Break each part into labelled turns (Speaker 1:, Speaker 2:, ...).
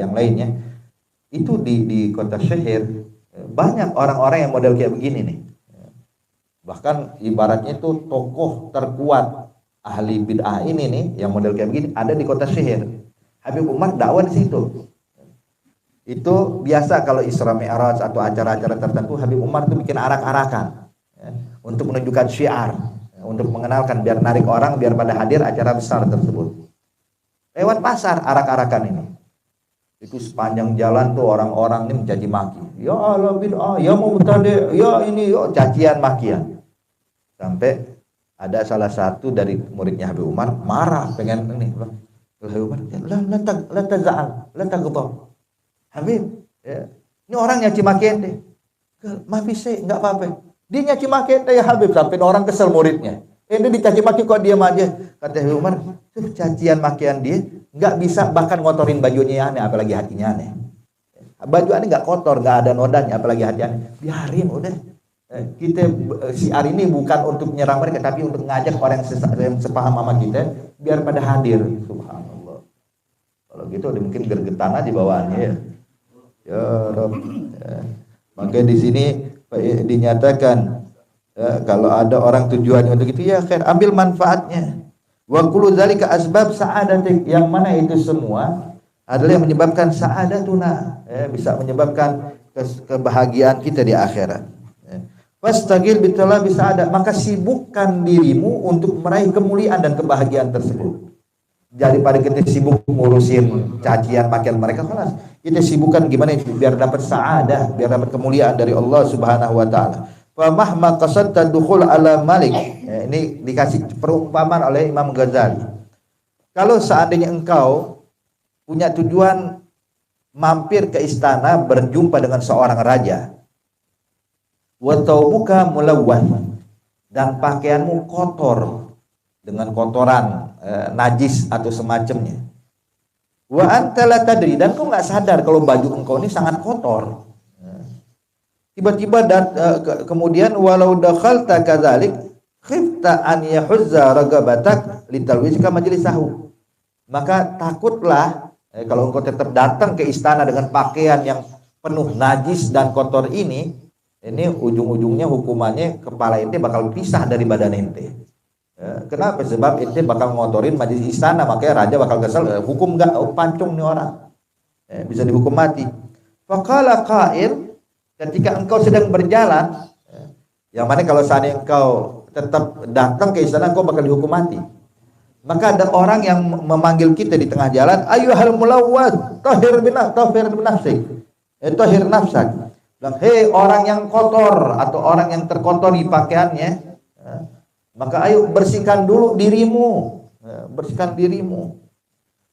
Speaker 1: yang lainnya. Itu di kota Syahir banyak orang-orang yang model kayak begini nih. Bahkan ibaratnya itu tokoh terkuat ahli bid'ah ini nih yang model kayak begini ada di kota Syahir. Habib Umar dakwah di situ. Itu biasa kalau Isra Mi'raj atau acara-acara tertentu Habib Umar itu bikin arak-arakan ya, untuk menunjukkan syiar, untuk mengenalkan biar narik orang biar pada hadir acara besar tersebut. Lewat pasar arak-arakan ini. Itu sepanjang jalan tuh orang-orang ini mencaci maki. Ya Allah bid'ah, ya mubtadi', ya ini, ya cacian makian. Sampai ada salah satu dari muridnya Habib Umar marah pengen ini. Habib Umar, la taz'al, la taghdab. Habib, ya, ini orang nyaci maki ente. Maaf sih, enggak apa-apa. Dia nyaci maki ente ya Habib sampai orang kesel muridnya. Ente dicaci maki kok diam aja. Kata Habib Umar, tuh cacian makian dia enggak bisa bahkan ngotorin bajunya aneh apalagi hatinya aneh. Baju aneh enggak kotor, enggak ada nodanya apalagi hati aneh. Biarin udah. Kita siar ini bukan untuk menyerang mereka tapi untuk ngajak orang yang sepaham sama kita biar pada hadir. Subhanallah. Kalau gitu udah mungkin gergetan aja bawaannya ya. Ya Rabb. Ya. Maka di sini dinyatakan kalau ada orang tujuannya untuk itu ya khair, ambil manfaatnya. Wa kullu zalika asbab sa'adatik, yang mana itu semua adalah yang menyebabkan sa'adatuna, bisa menyebabkan kebahagiaan kita di akhirat. Fastagil bitalabi sa'adat, maka sibukkan dirimu untuk meraih kemuliaan dan kebahagiaan tersebut. Daripada kita sibuk ngurusin cacian makian mereka, kelas kita sibukkan gimana itu biar dapat sa'adah, biar dapat kemuliaan dari Allah Subhanahu wa taala. Fa mahma qasadta dukhul ala malik. Ya, ini dikasih perumpamaan oleh Imam Ghazali. Kalau seandainya engkau punya tujuan mampir ke istana berjumpa dengan seorang raja, wa thawbuka mulawwan, dan pakaianmu kotor dengan kotoran najis atau semacamnya. Wa anta la tadri, dan kau enggak sadar kalau baju engkau ini sangat kotor. Tiba-tiba kemudian walau dakhalta kadzalik khifta an yahuzza ragabatak litalwijka majlisahu. Maka takutlah kalau engkau tetap datang ke istana dengan pakaian yang penuh najis dan kotor ini ujung-ujungnya hukumannya kepala ente bakal pisah dari badan ente. Kenapa? Sebab ente bakal ngotorin majlis istana, makanya raja bakal kesal, hukum enggak, pancung nih orang. Bisa dihukum mati. Faqala qail, ketika engkau sedang berjalan, yang mana kalau seandainya engkau tetap datang ke istana engkau bakal dihukum mati. Maka ada orang yang memanggil kita di tengah jalan, ayyuhal mulawwad, tahir binafsik. Tahir nafsak. Bilang, hei orang yang kotor atau orang yang terkotori pakaiannya, maka ayo bersihkan dulu dirimu, bersihkan dirimu.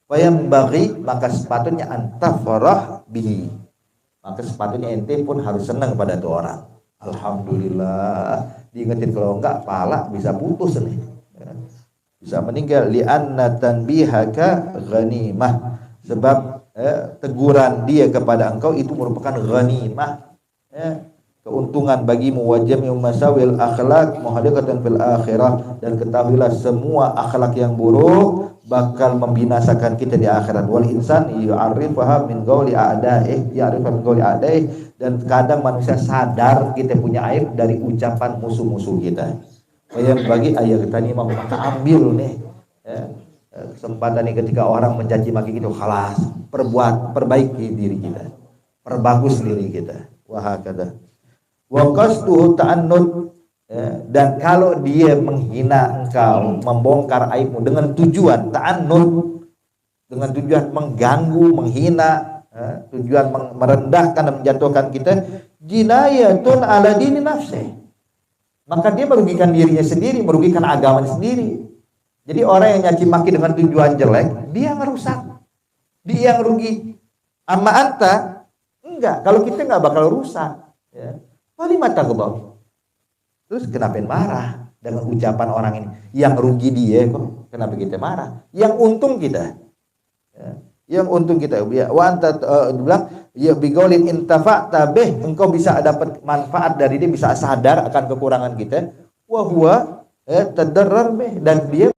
Speaker 1: Wayam bagi, maka sepatutnya antafrah bihi, maka sepatutnya ente pun harus senang pada itu orang. Alhamdulillah, diingetin, kalau enggak pala bisa putus nih, bisa meninggal. Li'anna tanbihaka ghanimah, sebab teguran dia kepada engkau itu merupakan ghanimah, keuntungan bagimu. Wajib masawil akhlak muhadikatan fil akhirah, dan ketahuilah semua akhlak yang buruk bakal membinasakan kita di akhirat. Wal insan yu'arifaha min qawli a'daih, ya'rifa min qawli a'daih, dan kadang manusia sadar kita punya aib dari ucapan musuh-musuh kita. Yang bagi ayat tadi maka ambil nih kesempatan ini ketika orang mencaci maki kita, khalas, perbaiki diri kita, perbagus diri kita. Wahakada. Wa qasduhu ta'annud, dan kalau dia menghina engkau, membongkar aibmu dengan tujuan ta'annud, dengan tujuan mengganggu, menghina, tujuan merendahkan dan menjatuhkan kita, jinayatun ala dini nafsi, maka dia merugikan dirinya sendiri, merugikan agamanya sendiri. Jadi orang yang nyaci maki dengan tujuan jelek, dia merusak, dia yang rugi. Amma anta enggak, kalau kita enggak bakal rusak, ya. Walimata ghadab. Terus kenapa marah dengan ucapan orang ini? Yang rugi dia kok, kenapa kita marah? Yang untung kita. Ya. Yang untung kita. Wa anta bilang ya biqaulin intafa'ta bih, engkau bisa dapat manfaat dari dia, bisa sadar akan kekurangan kita. Wa huwa tadarrar bih, dan dia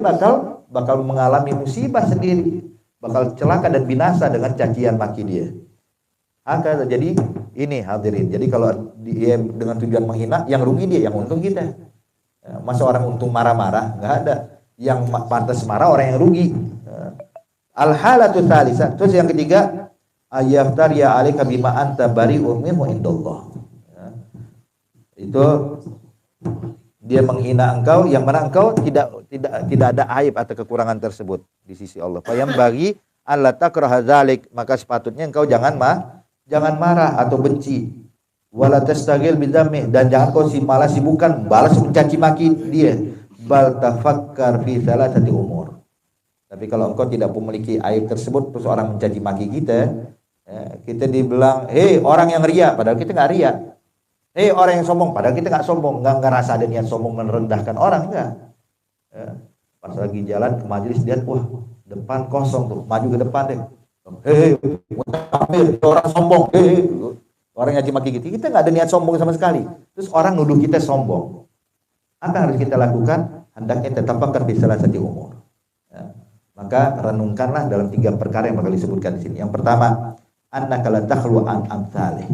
Speaker 1: bakal mengalami musibah sendiri. bakal celaka dan binasa dengan cacian maki dia. Jadi ini hadirin. Jadi kalau dia dengan tujuan menghina, yang rugi dia, yang untung kita. Masa orang untung marah-marah? Nggak ada. Yang pantas marah orang yang rugi. Al-halatu tsalitsah. Terus yang ketiga, ayaftar ya alaika bima anta bari'un minhu indallah. Itu dia menghina engkau yang mana engkau tidak ada aib atau kekurangan tersebut di sisi Allah. Fa yang bagi Allah takraha dzalik, maka sepatutnya engkau jangan marah atau benci. Wala tastagil bidzammi, dan jangan kau malah sibukkan balas mencaci maki dia. Bal tafakkar fi thalathati umur. Tapi kalau engkau tidak memiliki aib tersebut, terus orang mencaci maki kita, kita dibilang, hei orang yang ria, padahal kita nggak ria. Hei orang yang sombong, padahal kita nggak sombong, nggak ngerasa ada niat sombong merendahkan orang, enggak. Pas lagi jalan ke majelis, lihat, wah depan kosong tuh, maju ke depan deh. Hei, orang sombong, hei, orang yang maki kita nggak ada niat sombong sama sekali. Terus orang nuduh kita sombong. Apa harus kita lakukan? Hendaknya tetap bakar di salah satu umur. Maka renungkanlah dalam 3 perkara yang bakal disebutkan di sini. Yang pertama, annaka la takhlu an amsalih.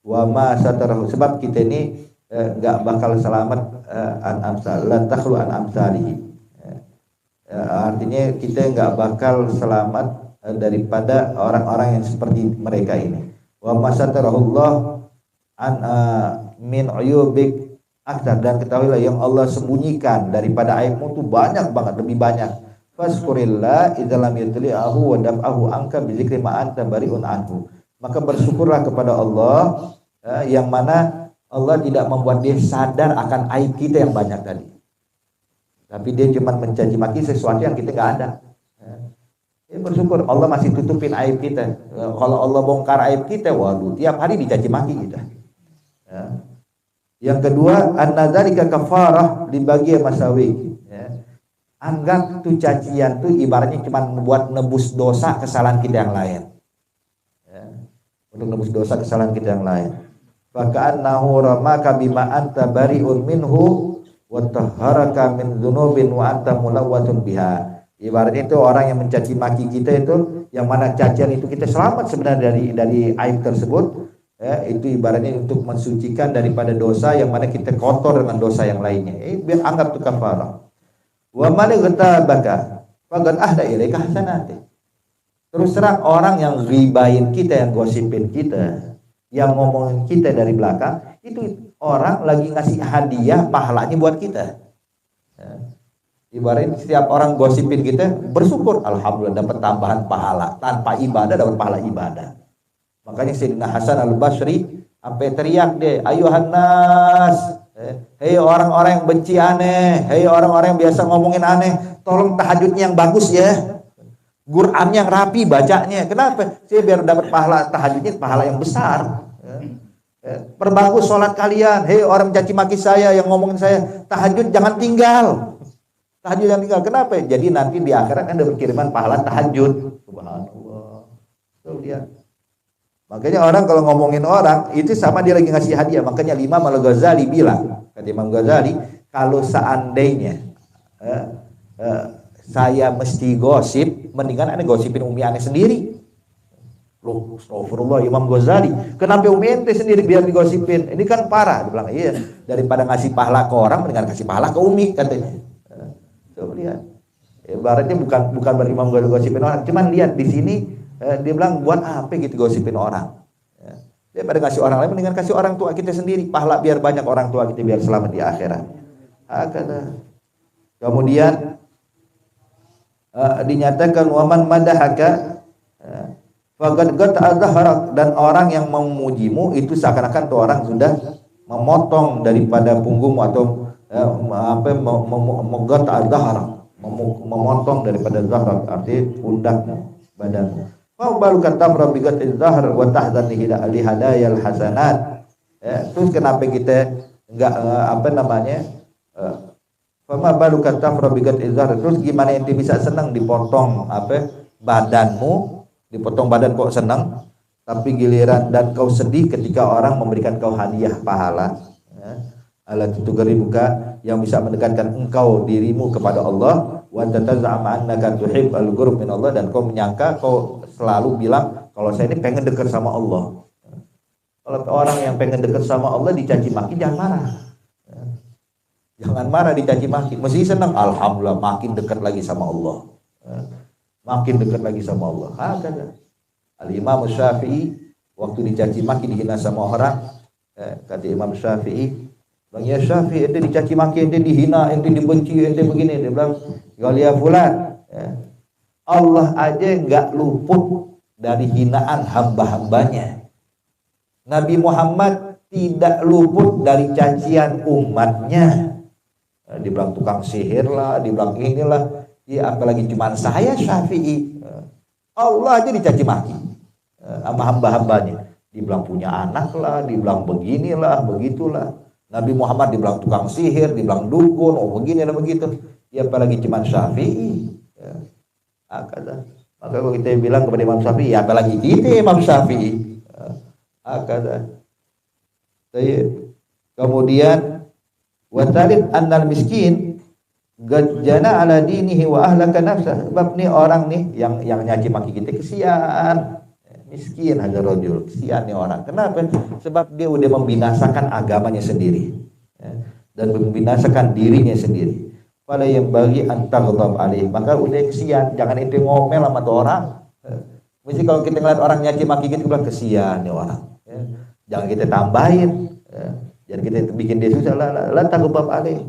Speaker 1: Wa ma satarahu, sebab kita ini enggak bakal selamat an amsal, la takhlu an amsalih. Artinya kita enggak bakal selamat daripada orang-orang yang seperti mereka ini. Wa ma satarahullah an min uyubik aktar, dan ketahuilah yang Allah sembunyikan daripada aibmu itu banyak banget, lebih banyak. Fazkurillah idza lam yutli'ahu wa daf'ahu anka bi dzikri ma anta bari'un anhu. Maka bersyukurlah kepada Allah yang mana Allah tidak membuat dia sadar akan aib kita yang banyak tadi. Tapi dia cuma mencaci maki sesuatu yang kita nggak ada. Ya, bersyukur Allah masih tutupin aib kita. Kalau Allah bongkar aib kita, waduh, tiap hari dicaci maki kita. Yang kedua, an-nadzalika kafarah li bagi masawi. Anggap tuh cacian tuh ibaratnya cuma membuat nebus dosa kesalahan kita yang lain. Untuk nebus dosa kesalahan kita yang lain. Fa ka'annahu ramaka bima anta bari'un minhu wa tahharaka min dzunubin wa anta mulawwatun biha. Ibaratnya itu orang yang mencaci maki kita itu, yang mana cacian itu kita selamat sebenarnya dari aib tersebut. Itu ibaratnya untuk mensucikan daripada dosa yang mana kita kotor dengan dosa yang lainnya. Biar anggap itu kafarah. Wa man ghatabaka faqad ahda ilaika hasanati. Terus terang orang yang ribain kita, yang gosipin kita, yang ngomongin kita dari belakang, itu orang lagi ngasih hadiah pahalanya buat kita. Ibaratnya setiap orang gosipin kita, bersyukur, alhamdulillah dapat tambahan pahala, tanpa ibadah dapat pahala ibadah. Makanya Sayyidina Hasan al-Basri sampai teriak deh, ayuhan nas, hei orang-orang yang benci aneh, hei orang-orang yang biasa ngomongin aneh, tolong tahajudnya yang bagus ya, Qurannya yang rapi bacanya. Kenapa? Saya biar dapat pahala tahajudnya, pahala yang besar. Perbagus sholat kalian, hei orang mencaci maki saya, yang ngomongin saya, tahajud jangan tinggal. Tahajud jangan tinggal. Kenapa? Jadi nanti di akhirat ada berkiriman pahala tahajud. Subhanallah. Tuh lihat. Makanya orang kalau ngomongin orang itu sama dia lagi ngasih hadiah. Makanya Imam Al-Ghazali bilang, kata Imam Ghazali, kalau seandainya saya mesti gosip, mendingan aneh gosipin umi aneh sendiri. Loh, astagfirullah Imam Ghazali, kenapa umi ente sendiri biar digosipin? Ini kan parah. Dia bilang, iya, daripada ngasih pahala ke orang, mendingan kasih pahala ke umi, katanya. Coba lihat. Ibaratnya bukan berimam gosipin orang, cuman lihat di sini. Dia bilang buat apa gitu gosipin orang. Daripada ngasih orang lain, mendingan kasih orang tua kita sendiri, pahala biar banyak orang tua kita biar selamat di akhirat. Kemudian dinyatakan waman madahaka faqad ghata'a, dan orang yang memujimu itu seakan-akan tuh orang sudah memotong daripada punggungmu atau memotong daripada zahrak, arti pundakmu, badanmu. Mau balukan tamra bigat izhar wa tahzan li hadayal hasanat. Terus kenapa kita enggak Fama balukan tamra bigat izhar, terus gimana ente bisa senang dipotong badanmu, dipotong badan kok senang, tapi giliran dan kau sedih ketika orang memberikan kau hadiah pahala. Alat itu geribuka, yang bisa mendekatkan engkau dirimu kepada Allah, wa tataz'ama annaka tuhibbul qurb min Allah, dan kau menyangka, kau selalu bilang kalau saya ini pengen dekat sama Allah. Kalau orang yang pengen dekat sama Allah dicaci maki, jangan marah. Jangan marah dicaci maki, mesti senang, alhamdulillah makin dekat lagi sama Allah. Makin dekat lagi sama Allah. Hakada. Al-Imam Syafi'i waktu dicaci maki, dihina sama orang, kata Imam Syafi'i, bang ya Syafi'i, ente dicaci maki, ente dihina, ente dibenci, ente begini. Dia bilang, ya fulan, Allah aja nggak luput dari hinaan hamba-hambanya. Nabi Muhammad tidak luput dari cacian umatnya. Dibilang tukang sihir lah, dibilang inilah, ya apalagi cuman saya Syafi'i. Allah aja dicaci maki sama hamba-hambanya. Dibilang punya anak lah, dibilang beginilah, begitulah. Nabi Muhammad dibilang tukang sihir, dibilang dukun, oh begini dan begitu. Ya apalagi cuman Syafi'i. Maka kalau kita bilang kepada Imam Syafi'i, ya apalagi kita Imam Syafi'i. Kemudian watalid annal miskin gajjana ala dinihi wa ahlaka nafsah. Sebab nih orang nih yang nyaci maki kita, kesian. Miskin ada rojul, kesian nih orang. Kenapa? Sebab dia udah membinasakan agamanya sendiri, dan membinasakan dirinya sendiri. Fala yang bagi antaghdab alaih, maka udah kesian. Jangan ente ngomel sama tuh orang. Mesti kalau kita ngeliat orang nyaci maki kita bilang kesian nih orang. Jangan kita tambahin. Jangan kita bikin dia susah. La taghdab alaih.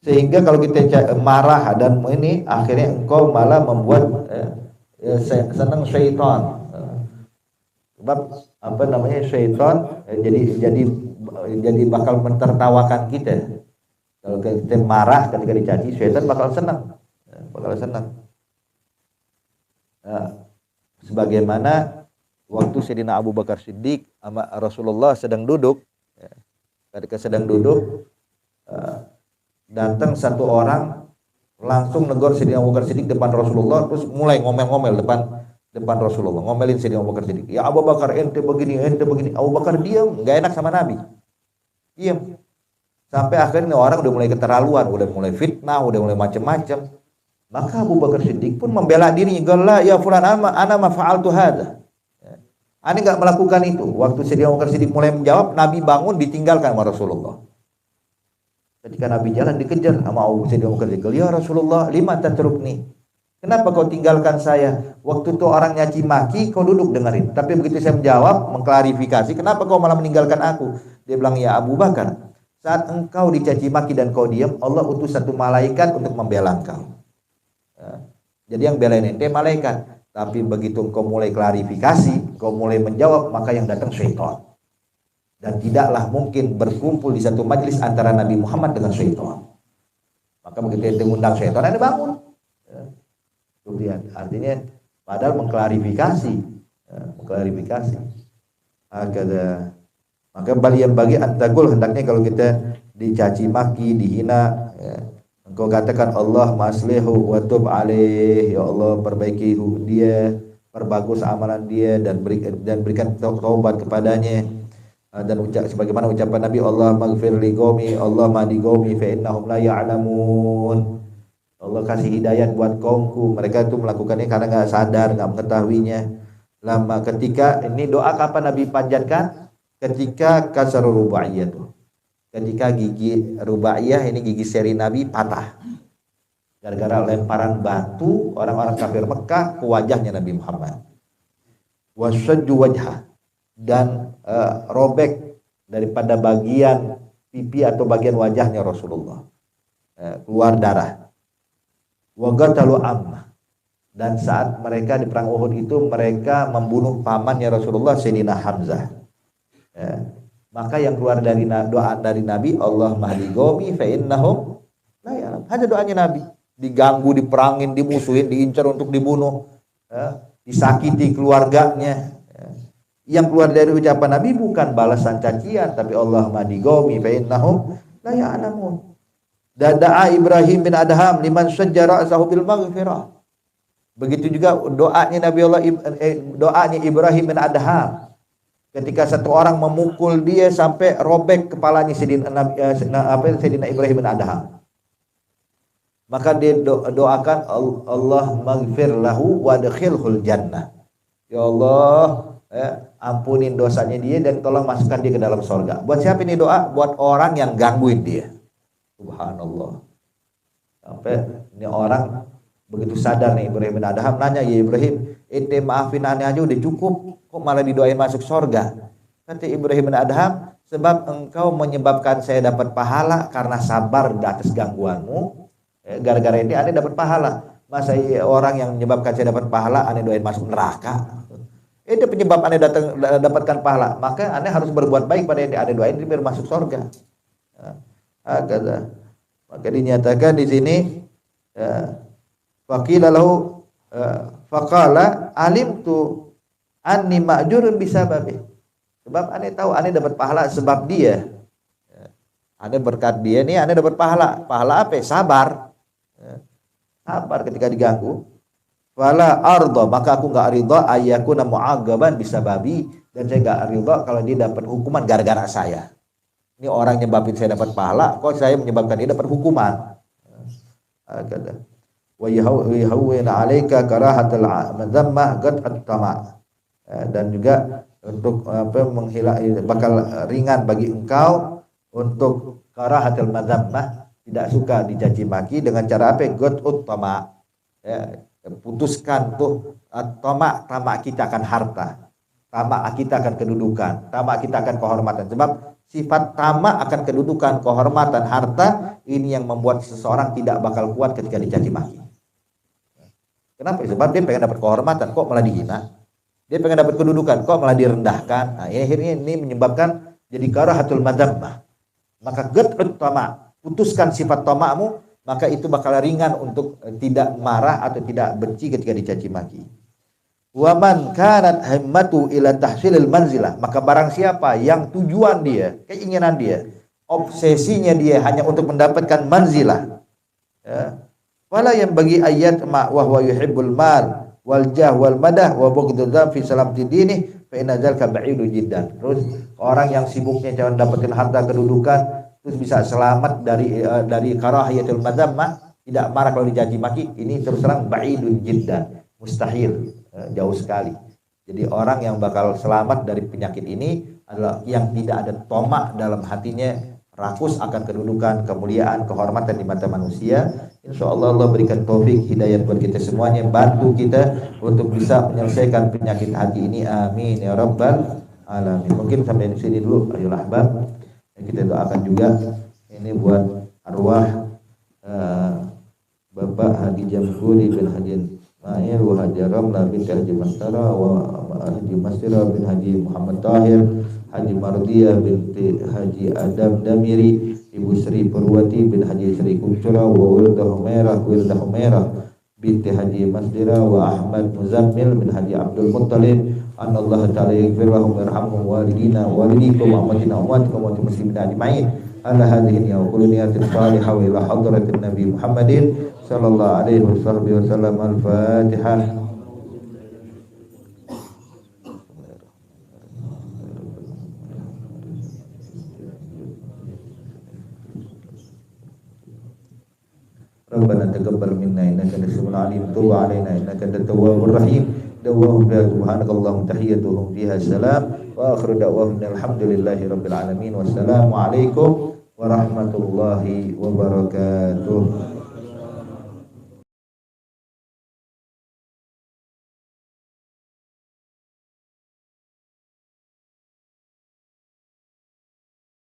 Speaker 1: Sehingga kalau kita marah dan ini, akhirnya engkau malah membuat senang syaitan. Sebab apa namanya, syaitan jadi bakal mentertawakan kita. Kalau kita marah ketika dicaci, syaitan bakal senang. Sebagaimana waktu Sayyidina Abu Bakar Siddiq sama Rasulullah sedang duduk, ketika sedang duduk, datang satu orang langsung negor Sayyidina Abu Bakar Siddiq depan Rasulullah, terus mulai ngomel-ngomel depan Rasulullah, ngomelin Sayyidina Abu Bakar Siddiq. Ya Abu Bakar, ente begini. Abu Bakar diam, nggak enak sama Nabi, diam. Sampai akhirnya orang udah mulai keterlaluan, udah mulai fitnah, udah mulai macam-macam. Maka Abu Bakar Siddiq pun membela dirinya, "Galla ya fulan ana ma fa'altu hadza." Ana enggak melakukan itu. Waktu Sayyidina Abu Bakar Siddiq mulai menjawab, Nabi bangun ditinggalkan sama Rasulullah. Ketika Nabi jalan dikejar sama Sayyidina Abu Bakar Siddiq, "Ya Rasulullah, lima tatrukni?" Kenapa kau tinggalkan saya? Waktu itu orang nyaci maki, kau duduk dengerin. Tapi begitu saya menjawab, mengklarifikasi, kenapa kau malah meninggalkan aku? Dia bilang, "Ya Abu Bakar, saat engkau dicaci maki dan kau diam, Allah utus satu malaikat untuk membela engkau." Jadi yang belain ente malaikat. Tapi begitu engkau mulai klarifikasi, engkau mulai menjawab, maka yang datang syaitan. Dan tidaklah mungkin berkumpul di satu majelis antara Nabi Muhammad dengan syaitan. Maka begitu ente undang syaitan, ente bangun. Kemudian artinya padahal mengklarifikasi. Maka bagi antagul, hendaknya kalau kita dicaci maki, dihina, engkau katakan Allah maslihu wa tub alaih, ya Allah perbaiki dia, perbagus amalan dia, dan berikan taubat kepadanya. Dan sebagaimana ucapan Nabi, Allah maghfir li qaumi, Allah mahdi qaumi fa innahum la ya'lamun. Allah kasih hidayat buat kaumku, mereka itu melakukannya karena nggak sadar, nggak mengetahuinya. Lama ketika ini doa kapan Nabi panjatkan? Ketika kasar rubaiyah tuh. Ketika gigi rubaiyah, ini gigi seri Nabi patah. Gara-gara lemparan batu orang-orang kafir Mekah ke wajahnya Nabi Muhammad. Wasajju wajhah, dan robek daripada bagian pipi atau bagian wajahnya Rasulullah. Keluar darah. Wagatalu ammah, dan saat mereka di perang Uhud itu mereka membunuh pamannya Rasulullah, Sayyidina Hamzah. Maka yang keluar dari doa dari Nabi, Allah mahdi qaumi fa innahum la ya'lam. Hanya doanya Nabi. Diganggu, diperangin, dimusuhin, diincar untuk dibunuh, disakiti keluarganya. Yang keluar dari ucapan Nabi bukan balasan cacian, tapi Allah mahdi qaumi fa innahum la ya'lamun. Da'a Ibrahim bin Adham liman syajjara ra'sahu bil maghfirah. Begitu juga doanya doanya Ibrahim bin Adham ketika satu orang memukul dia sampai robek kepalanya Sayyidina Ibrahim bin Adham. maka dia doakan Allah maghfir lahu wa adkhilhul jannah. Ya Allah, ampunin dosanya dia dan tolong masukkan dia ke dalam surga. Buat siapa ini doa? Buat orang yang gangguin dia. Subhanallah. Sampai ini orang begitu sadar nih, Ibrahim bin Adham nanya, ya Ibrahim, ente maafin aneh aja udah cukup, kok malah didoain masuk surga? Kata Ibrahim bin Adham, sebab engkau menyebabkan saya dapat pahala karena sabar di atas gangguanmu. Gara-gara ini aneh dapat pahala. Masa orang yang menyebabkan saya dapat pahala aneh doain masuk neraka? Itu penyebab aneh dapatkan pahala. Maka aneh harus berbuat baik pada yang aneh doain biar masuk surga. Maka dinyatakan di sini, faqila lahu faqala alimtu anni ma'jurun bisababi. Sebab aneh tahu aneh dapat pahala sebab dia. Aneh berkat dia nih aneh dapat pahala. Pahala apa? Sabar. Sabar ketika diganggu. Wala arda, maka aku enggak ridha ayyakuna mu'aggaban bisababi, dan saya enggak ridha kalau dia dapat hukuman gara-gara saya. Ini orang nyebabin saya dapat pahala, kok saya menyebabkan dia dapat hukuman. Wa yahawwina 'alaika karahatal madzammah qad at-tama. Dan juga untuk bakal ringan bagi engkau untuk karahatul madzammah, tidak suka dicaci maki dengan cara apa? God utama. Putuskan tuh tamak kita akan harta, tamak kita akan kedudukan, tamak kita akan kehormatan. Sebab sifat tamak akan kedudukan, kehormatan, harta ini yang membuat seseorang tidak bakal kuat ketika dicaci maki. Kenapa? Sebab dia pengen dapat kehormatan, kok malah dihina. Dia pengen dapat kedudukan, kok malah direndahkan. Nah, akhirnya ini menyebabkan jadi karahatul madzammah. Maka qat'ut tamak, putuskan sifat tamakmu, maka itu bakal ringan untuk tidak marah atau tidak benci ketika dicaci maki. Wa man kanat himmatu ila tahsilil manzilah, maka barang siapa yang tujuan dia, keinginan dia, obsesinya dia hanya untuk mendapatkan manzilah, wala yang bagi ayat ma wa huwa yuhibbul mal wal jah wal madah wa bughdul dzam fi salamati dinih fa inna dzalika ba'idun jiddan. Terus orang yang sibuknya cuma dapetin harta kedudukan terus bisa selamat dari karahiyatul madzammah, tidak marah kalau dicaci maki, ini terus terang ba'idun jiddan, mustahil, jauh sekali. Jadi orang yang bakal selamat dari penyakit ini adalah yang tidak ada tomak dalam hatinya, rakus akan kedudukan, kemuliaan, kehormatan di mata manusia. Insyaallah Allah berikan taufik hidayat buat kita semuanya, bantu kita untuk bisa menyelesaikan penyakit hati ini, amin ya rabbal alamin. Mungkin sampai di sini dulu, ayolah ahbab. Kita doakan juga ini buat arwah Bapak Haji Jamhuri bin Haji Ma'ir wa Haji Ramla bin Haji Mastara wa Haji Masira bin Haji Muhammad Tahir, Haji Mardiyah binti Haji Adam Damiri, Ibu Sri Purwati bin Haji Sri Kuncura wa Wilda Humairah binti Haji Masdira wa Ahmad Muzammil bin Haji Abdul Muttalib. An Allah Ta'ala yaghfir lahum warhamhum walidina walidikum wa amwatina amwatikum wa muslimin ajma'in. Ala hadhihi wa kullu niyatin salihah wa ila hadratin Nabi Muhammadin sallallahu alaihi wasallam. Al-Fatihah. Rabbana taqabbal minna innaka antas samiul alim, tub 'alaina innaka antat tawwabur rahim. Dawahum biha subhanakallahumma tahiyyatuhum fiha salam wa akhiru da'wahum alhamdulillahi rabbil alamin. Wassalamu alaikum warahmatullahi wabarakatuh.